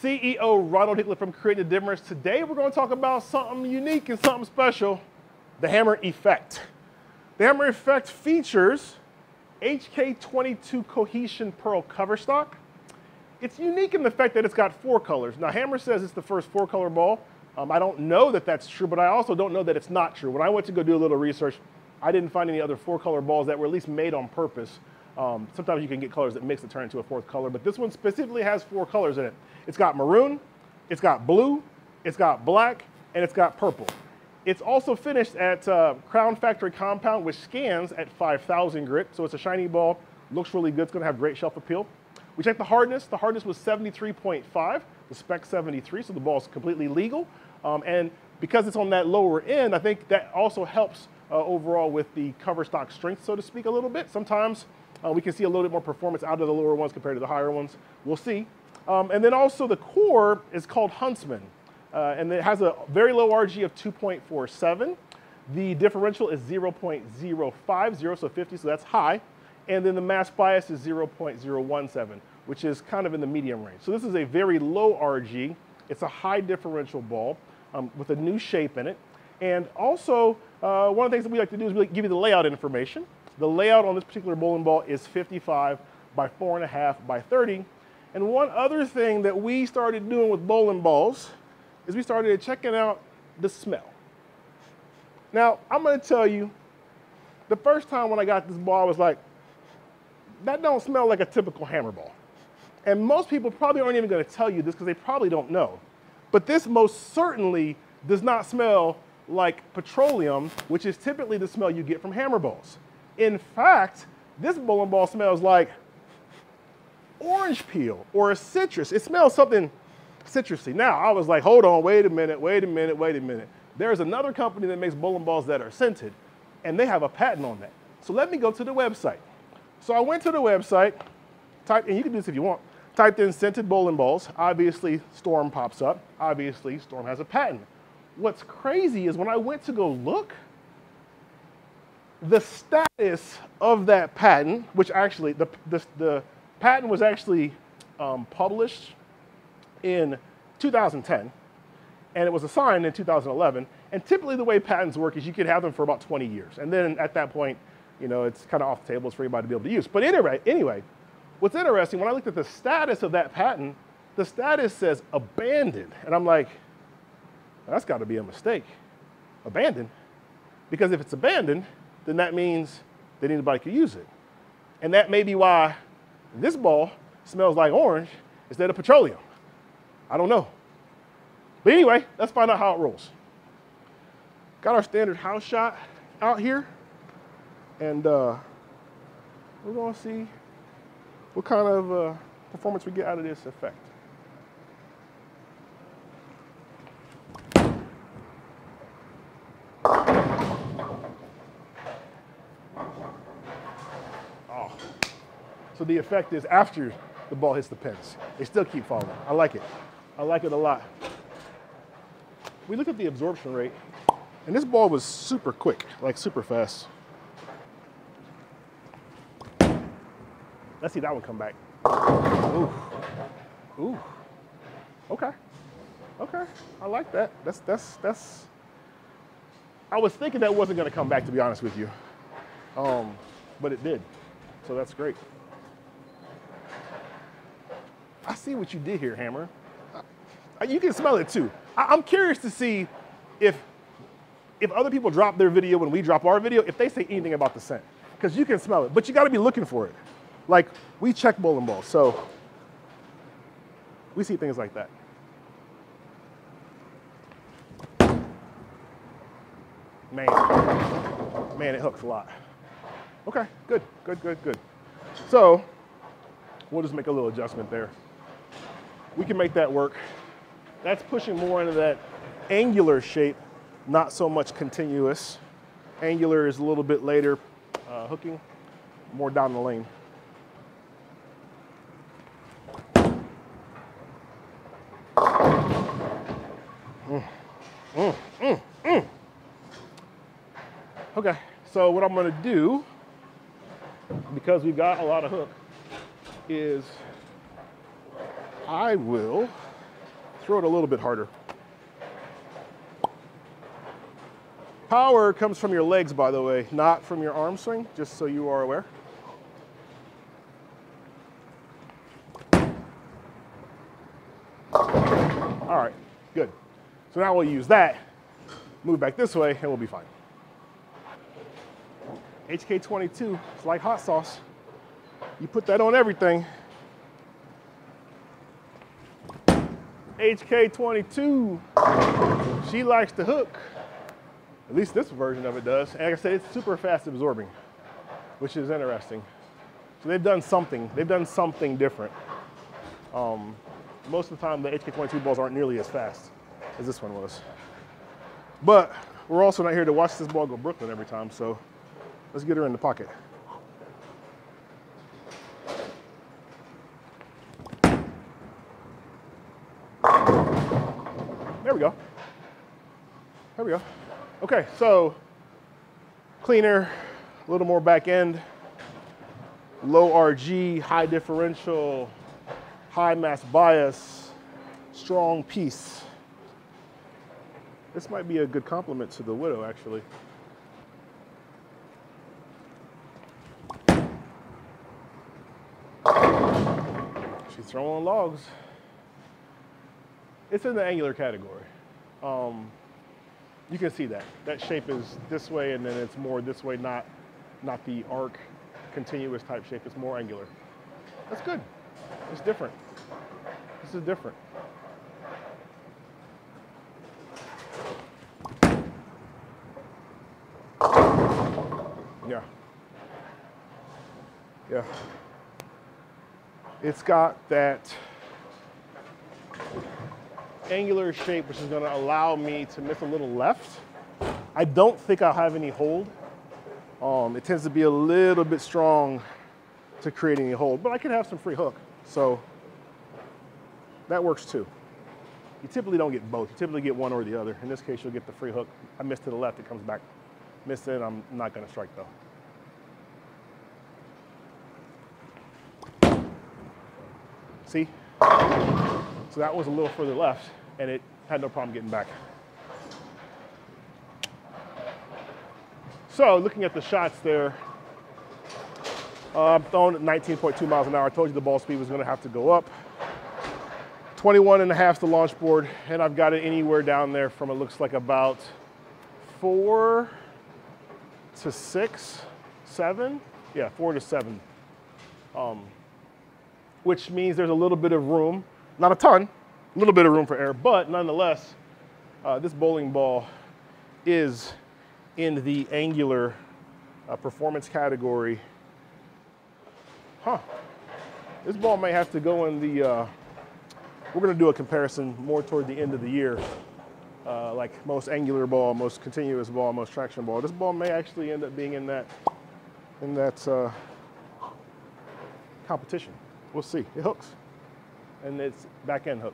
CEO Ronald Hickler from Creating the Difference. Today we're going to talk about something unique and something special, the Hammer Effect. The Hammer Effect features HK22 Cohesion Pearl cover stock. It's unique in the fact that it's got 4 colors. Now Hammer says it's the first 4-color ball. I don't know that that's true, but I also don't know that it's not true. When I went to go do a little research, I didn't find any other 4-color balls that were at least made on purpose. Sometimes you can get colors that mix to turn into a 4th color, but this one specifically has 4 colors in it. It's got maroon, it's got blue, it's got black, and it's got purple. It's also finished at Crown Factory Compound, which scans at 5,000 grit, so it's a shiny ball, looks really good, it's gonna have great shelf appeal. We checked the hardness was 73.5, the spec 73, so the ball's completely legal. And because it's on that lower end, I think that also helps overall with the cover stock strength, so to speak, a little bit. Sometimes we can see a little bit more performance out of the lower ones compared to the higher ones. We'll see. And then also the core is called Huntsman, and it has a very low RG of 2.47. The differential is 0.050, so 50, so that's high. And then the mass bias is 0.017, which is kind of in the medium range. So this is a very low RG. It's a high differential ball with a new shape in it. And also, one of the things that we like to do is give you the layout information. The layout on this particular bowling ball is 55 by 4.5 by 30. And one other thing that we started doing with bowling balls is we started checking out the smell. Now, I'm gonna tell you, the first time when I got this ball, I was like, that don't smell like a typical hammer ball. And most people probably aren't even gonna tell you this because they probably don't know. But this most certainly does not smell like petroleum, which is typically the smell you get from hammer balls. In fact, this bowling ball smells like orange peel or a citrus. It smells something citrusy. Now, I was like, hold on, wait a minute. There's another company that makes bowling balls that are scented, and they have a patent on that. So let me go to the website. So I went to the website, typed, and you can do this if you want, typed in scented bowling balls. Obviously, Storm pops up. Obviously, Storm has a patent. What's crazy is when I went to go look, the status of that patent, which actually, the patent was actually published in 2010, and it was assigned in 2011. And typically the way patents work is you could have them for about 20 years. And then at that point, you know, it's kind of off the table for anybody to be able to use. But anyway, what's interesting, when I looked at the status of that patent, the status says abandoned. And I'm like, that's gotta be a mistake. Abandoned? Because if it's abandoned, then that means that anybody could use it. And that may be why this ball smells like orange instead of petroleum. I don't know. But anyway, let's find out how it rolls. Got our standard house shot out here. And we're gonna see what kind of performance we get out of this effect. So the effect is after the ball hits the pins. They still keep falling. I like it. I like it a lot. We look at the absorption rate, and this ball was super quick, like super fast. Let's see that one come back. Ooh. Ooh. Okay. Okay. I like that. That's. I was thinking that wasn't gonna come back, to be honest with you. But it did. So that's great. I see what you did here, Hammer. You can smell it too. I'm curious to see if other people drop their video when we drop our video, if they say anything about the scent. Because you can smell it, but you gotta be looking for it. Like, we check bowling balls, so we see things like that. Man, it hooks a lot. Okay, good. So, we'll just make a little adjustment there. We can make that work. That's pushing more into that angular shape, not so much continuous. Angular is a little bit later hooking, more down the lane. Okay, so what I'm gonna do, because we've got a lot of hook, is I will throw it a little bit harder. Power comes from your legs, by the way, not from your arm swing, just so you are aware. All right, good. So now we'll use that, move back this way, and we'll be fine. HK22, it's like hot sauce. You put that on everything. HK22, she likes to hook. At least this version of it does. And like I said, it's super fast absorbing, which is interesting. So they've done something different. Most of the time, the HK22 balls aren't nearly as fast as this one was. But we're also not here to watch this ball go Brooklyn every time, so let's get her in the pocket. There we go. There we go. Okay, so cleaner, a little more back end, low RG, high differential, high mass bias, strong piece. This might be a good compliment to the Widow, actually. She's throwing logs. It's in the angular category. You can see that. That shape is this way, and then it's more this way, not the arc, continuous type shape. It's more angular. That's good. It's different. This is different. Yeah. Yeah. It's got that angular shape, which is going to allow me to miss a little left. I don't think I'll have any hold. It tends to be a little bit strong to create any hold, but I can have some free hook. So that works too. You typically don't get both. You typically get one or the other. In this case, you'll get the free hook. I missed to the left, it comes back. Missed it, I'm not going to strike though. See? So that was a little further left, and it had no problem getting back. So looking at the shots there, I'm throwing at 19.2 miles an hour. I told you the ball speed was going to have to go up. 21.5 is the launch board, and I've got it anywhere down there from, it looks like about 4 to 6, 7. Yeah, 4 to 7. Which means there's a little bit of room, not a ton, a little bit of room for error, but nonetheless, this bowling ball is in the angular performance category. This ball may have to go in the, we're gonna do a comparison more toward the end of the year, like most angular ball, most continuous ball, most traction ball. This ball may actually end up being in that competition. We'll see. It hooks, and it's back end hook.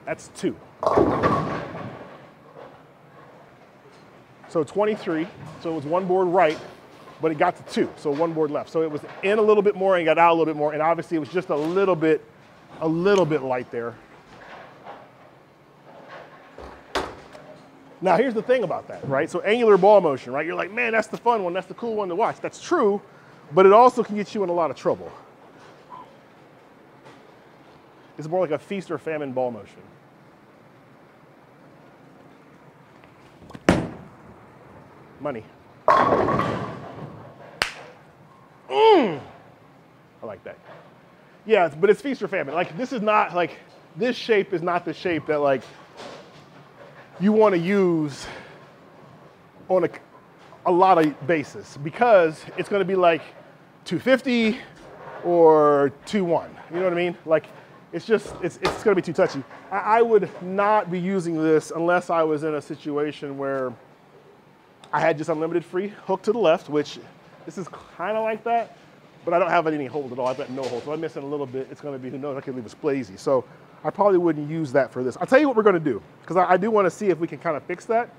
That's 2. So 23. So it was 1 board right, but it got to 2. So 1 board left. So it was in a little bit more and got out a little bit more, and obviously it was just a little bit light there. Now, here's the thing about that, right? So angular ball motion, right? You're like, man, that's the fun one. That's the cool one to watch. That's true, but it also can get you in a lot of trouble. It's more like a feast or famine ball motion. Money. I like that. Yeah, but it's feast or famine. Like, this is not, like, this shape is not the shape that, like, you want to use on a lot of bases, because it's going to be like 250 or 2-1. You know what I mean? Like, it's going to be too touchy. I would not be using this unless I was in a situation where I had just unlimited free hook to the left, which this is kind of like that, but I don't have any hold at all. I've got no hold. So I'm missing a little bit. It's going to be, who knows, I could leave a split easy. So I probably wouldn't use that for this. I'll tell you what we're going to do, because I do want to see if we can kind of fix that.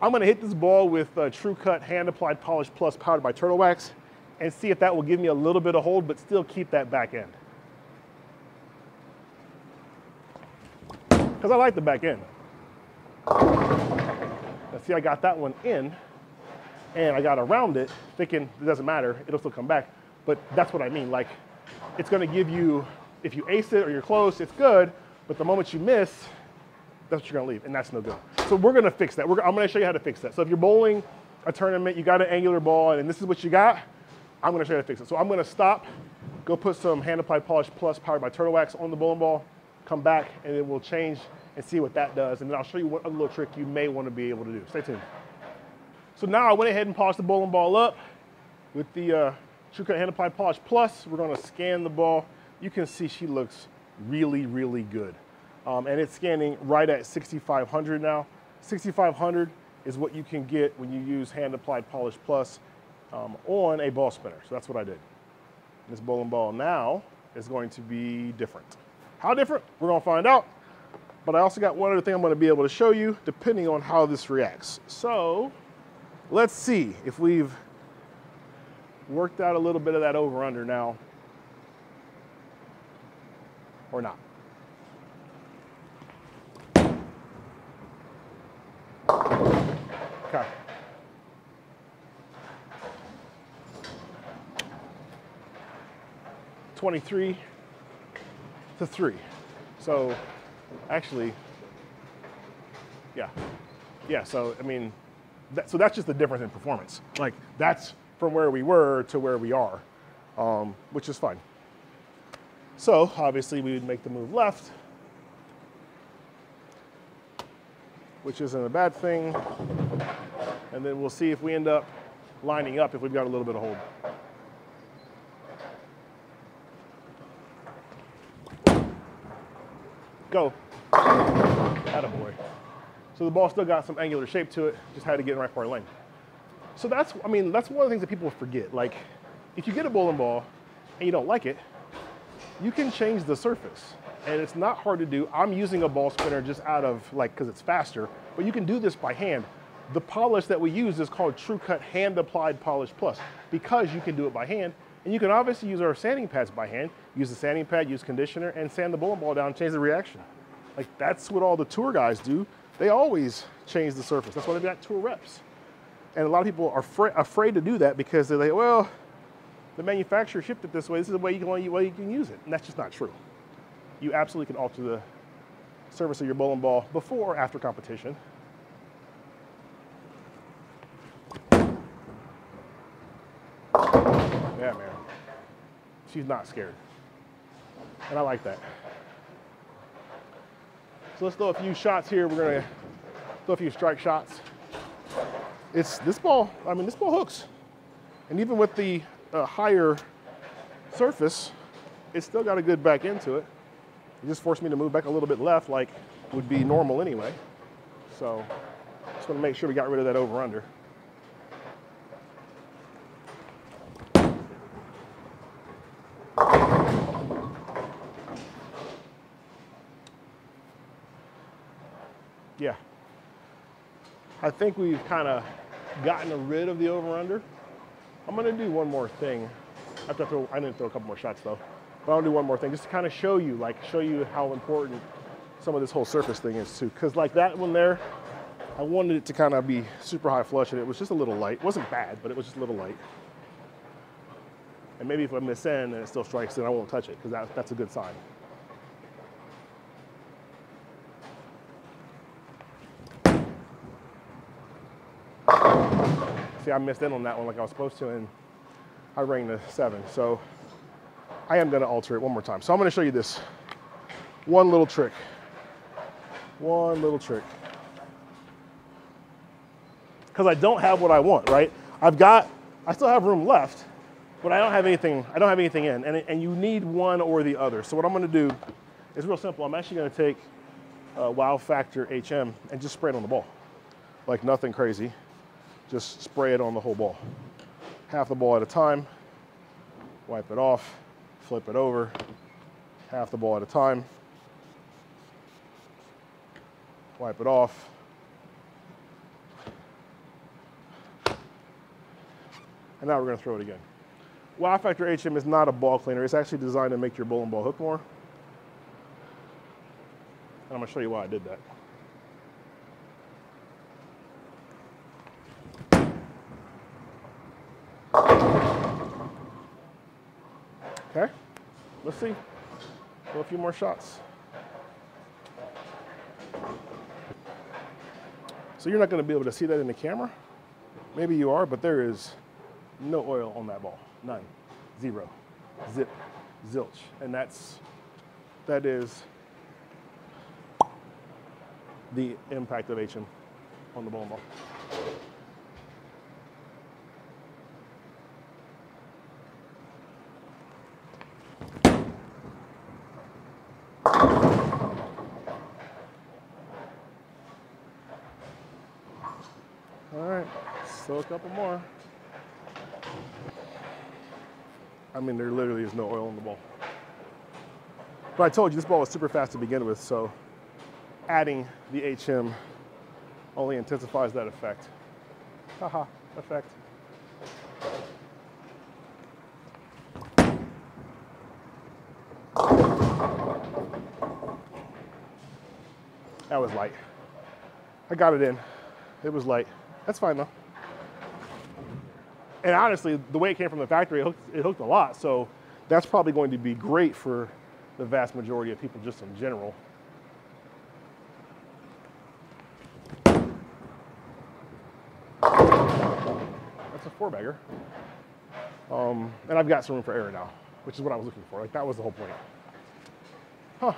I'm going to hit this ball with True Cut Hand Applied Polish Plus powered by Turtle Wax, and see if that will give me a little bit of hold, but still keep that back end. Because I like the back end. Now see, I got that one in, and I got around it, thinking it doesn't matter, it'll still come back. But that's what I mean, like, it's gonna give you, if you ace it or you're close, it's good, but the moment you miss, that's what you're gonna leave, and that's no good. So we're gonna fix that. I'm gonna show you how to fix that. So if you're bowling a tournament, you got an angular ball, and this is what you got, I'm gonna show you how to fix it. So I'm gonna stop, go put some Hand Applied Polish Plus powered by Turtle Wax on the bowling ball, come back, and then we'll change and see what that does, and then I'll show you what other little trick you may wanna be able to do. Stay tuned. So now I went ahead and polished the bowling ball up with the TrueCut Hand Applied Polish Plus. We're gonna scan the ball. You can see she looks really, really good. And it's scanning right at 6,500 now. 6,500 is what you can get when you use Hand Applied Polish Plus on a ball spinner. So that's what I did. This bowling ball now is going to be different. How different? We're gonna find out. But I also got one other thing I'm gonna be able to show you depending on how this reacts. So let's see if we've worked out a little bit of that over under now or not. Okay. $23 to 3. So actually, yeah. So I mean, so that's just the difference in performance. Like that's from where we were to where we are, which is fine. So obviously we would make the move left, which isn't a bad thing. And then we'll see if we end up lining up if we've got a little bit of hold. Go. Attaboy. So the ball still got some angular shape to it, just had to get in the right part of the lane. So that's one of the things that people forget. Like, if you get a bowling ball and you don't like it, you can change the surface. And it's not hard to do. I'm using a ball spinner just out of, because it's faster, but you can do this by hand. The polish that we use is called TrueCut Hand Applied Polish Plus because you can do it by hand. And you can obviously use our sanding pads by hand, use the sanding pad, use conditioner, and sand the bowling ball down and change the reaction. Like, that's what all the tour guys do. They always change the surface. That's why they've got tour reps. And a lot of people are afraid to do that because they're like, well, the manufacturer shipped it this way. This is the way you can use it. And that's just not true. You absolutely can alter the surface of your bowling ball before or after competition. Yeah, man. She's not scared. And I like that. So let's throw a few shots here. We're gonna throw a few strike shots. This ball hooks. And even with the higher surface, it's still got a good back end to it. It just forced me to move back a little bit left like would be normal anyway. So just want to make sure we got rid of that over under. Yeah. I think we've kind of gotten rid of the over under. I'm going to do one more thing. I didn't throw a couple more shots though. But I'll do one more thing just to kind of show you how important some of this whole surface thing is too. Because like that one there, I wanted it to kind of be super high flush and it was just a little light. It wasn't bad, but it was just a little light. And maybe if I miss in and it still strikes, then I won't touch it because that's a good sign. See, I missed in on that one like I was supposed to, and I rang the 7. So I am going to alter it one more time. So I'm going to show you this one little trick. One little trick. Because I don't have what I want, right? I still have room left, but I don't have anything in, and you need one or the other. So what I'm going to do is real simple. I'm actually going to take Wow Factor HM and just spray it on the ball. Like nothing crazy. Just spray it on the whole ball. Half the ball at a time. Wipe it off. Flip it over. Half the ball at a time. Wipe it off. And now we're going to throw it again. Wow Factor HM is not a ball cleaner. It's actually designed to make your bowling ball hook more. And I'm gonna show you why I did that. Okay, let's see. Throw a few more shots. So you're not gonna be able to see that in the camera. Maybe you are, but there is no oil on that ball. None. Zero. Zip. Zilch. And that is the impact of HM on the bowling ball. All right, so a couple more. I mean, there literally is no oil in the ball. But I told you this ball was super fast to begin with, so adding the HM only intensifies that effect. Haha, effect. That was light. I got it in. It was light. That's fine though. And honestly, the way it came from the factory, it hooked a lot. So that's probably going to be great for the vast majority of people just in general. That's a 4-bagger. And I've got some room for error now, which is what I was looking for. Like, that was the whole point. Huh.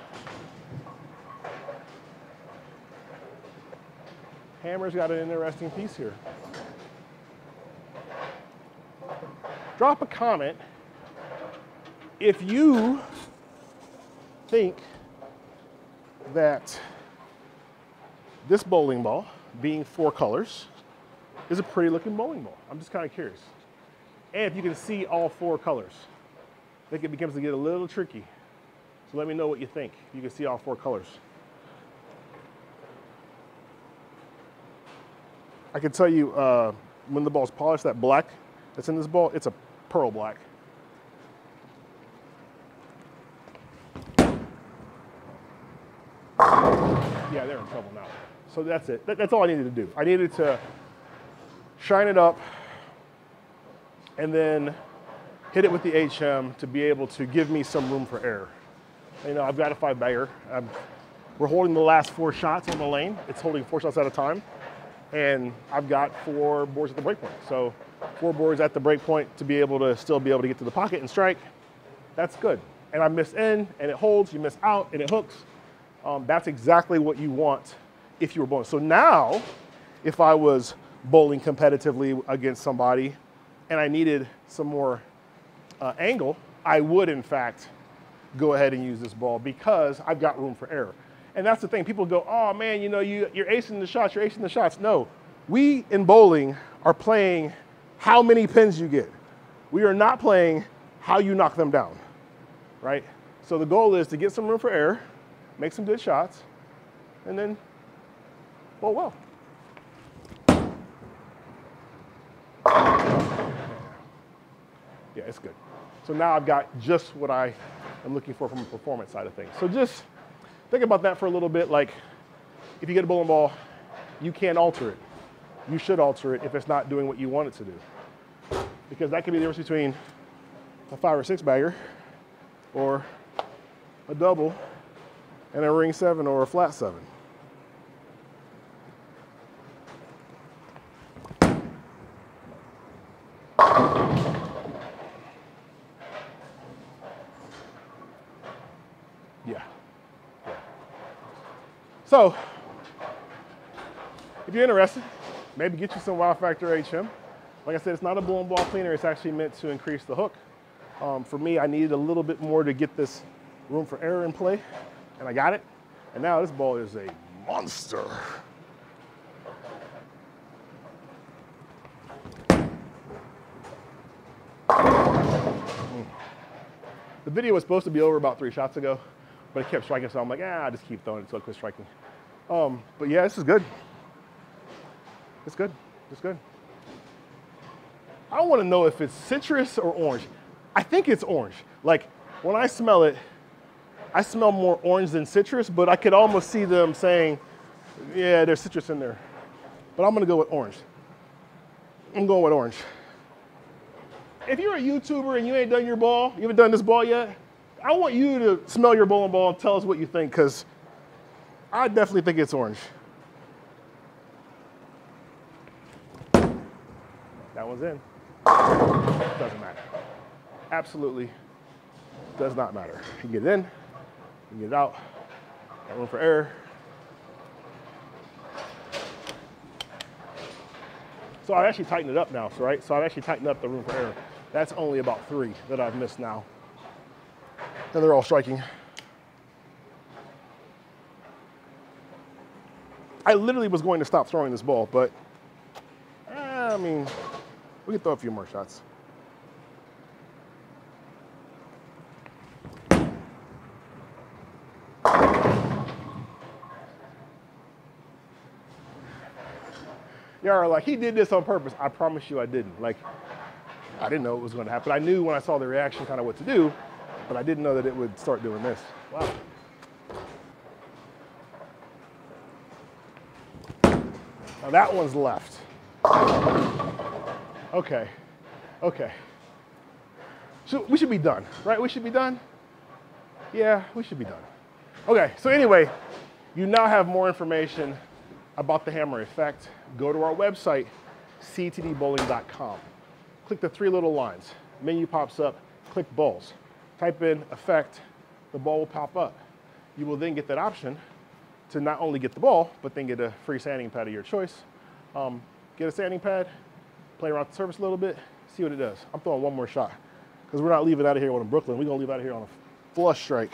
Hammer's got an interesting piece here. Drop a comment if you think that this bowling ball, being 4 colors, is a pretty looking bowling ball. I'm just kind of curious. And if you can see all 4 colors. I think it begins to get a little tricky. So let me know what you think. You can see all 4 colors. I can tell you when the ball's polished, that black that's in this ball, it's a pearl black. Yeah, they're in trouble now. So that's it. That's all I needed to do. I needed to shine it up and then hit it with the HM to be able to give me some room for error. You know, I've got a 5-bagger. We're holding the last 4 shots on the lane. It's holding 4 shots at a time. And I've got 4 boards at the break point. So 4 boards at the break point to be able to still be able to get to the pocket and strike. That's good. And I miss in and it holds, you miss out and it hooks. That's exactly what you want if you were bowling. So now, if I was bowling competitively against somebody and I needed some more angle, I would in fact go ahead and use this ball because I've got room for error. And that's the thing, people go, oh man, you know, you're acing the shots, you're acing the shots. No, we in bowling are playing how many pins you get. We are not playing how you knock them down, right? So the goal is to get some room for error, make some good shots, and then bowl well. Yeah, it's good. So now I've got just what I am looking for from a performance side of things. So just think about that for a little bit. Like, if you get a bowling ball, you can alter it. You should alter it if it's not doing what you want it to do. Because that could be the difference between a 5 or 6-bagger or a double and a ring 7 or a flat 7. Yeah. So, if you're interested, maybe get you some Wow Factor HM. Like I said, it's not a bowling ball cleaner. It's actually meant to increase the hook. For me, I needed a little bit more to get this room for error in play, and I got it. And now this ball is a monster. The video was supposed to be over about 3 shots ago, but it kept striking, so I'm like, I'll just keep throwing it until it quits striking. But yeah, this is good. It's good. It's good. I don't want to know if it's citrus or orange. I think it's orange. Like, when I smell it, I smell more orange than citrus, but I could almost see them saying, yeah, there's citrus in there. But I'm gonna go with orange. I'm going with orange. If you're a YouTuber and you ain't done your ball, you haven't done this ball yet, I want you to smell your bowling ball and tell us what you think, because I definitely think it's orange. That one's in. Doesn't matter. Absolutely does not matter. You can get it in, you can get it out. Got room for error. So I've actually tightened it up now, right? So I've actually tightened up the room for error. That's only about 3 that I've missed now. And they're all striking. I literally was going to stop throwing this ball, but I mean, we can throw a few more shots. Y'all are like, he did this on purpose. I promise you I didn't. Like, I didn't know it was going to happen. I knew when I saw the reaction kind of what to do, but I didn't know that it would start doing this. Wow. Now that one's left. Okay, okay. So we should be done, right? We should be done? Yeah, we should be done. Okay, so anyway, you now have more information about the hammer effect. Go to our website, ctdbowling.com. Click the 3 little lines. Menu pops up, click balls. Type in effect, the ball will pop up. You will then get that option to not only get the ball, but then get a free sanding pad of your choice. Get a sanding pad, play around the surface a little bit, see what it does. I'm throwing one more shot because we're not leaving out of here on a Brooklyn. We're gonna leave out of here on a flush strike.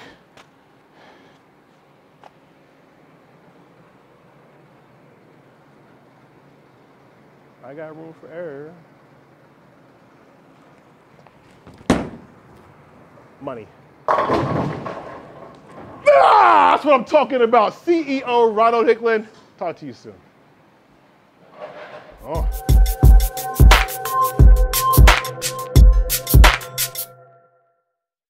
I got room for error. Money. That's what I'm talking about. CEO Ronald Hicklin. Talk to you soon. Oh.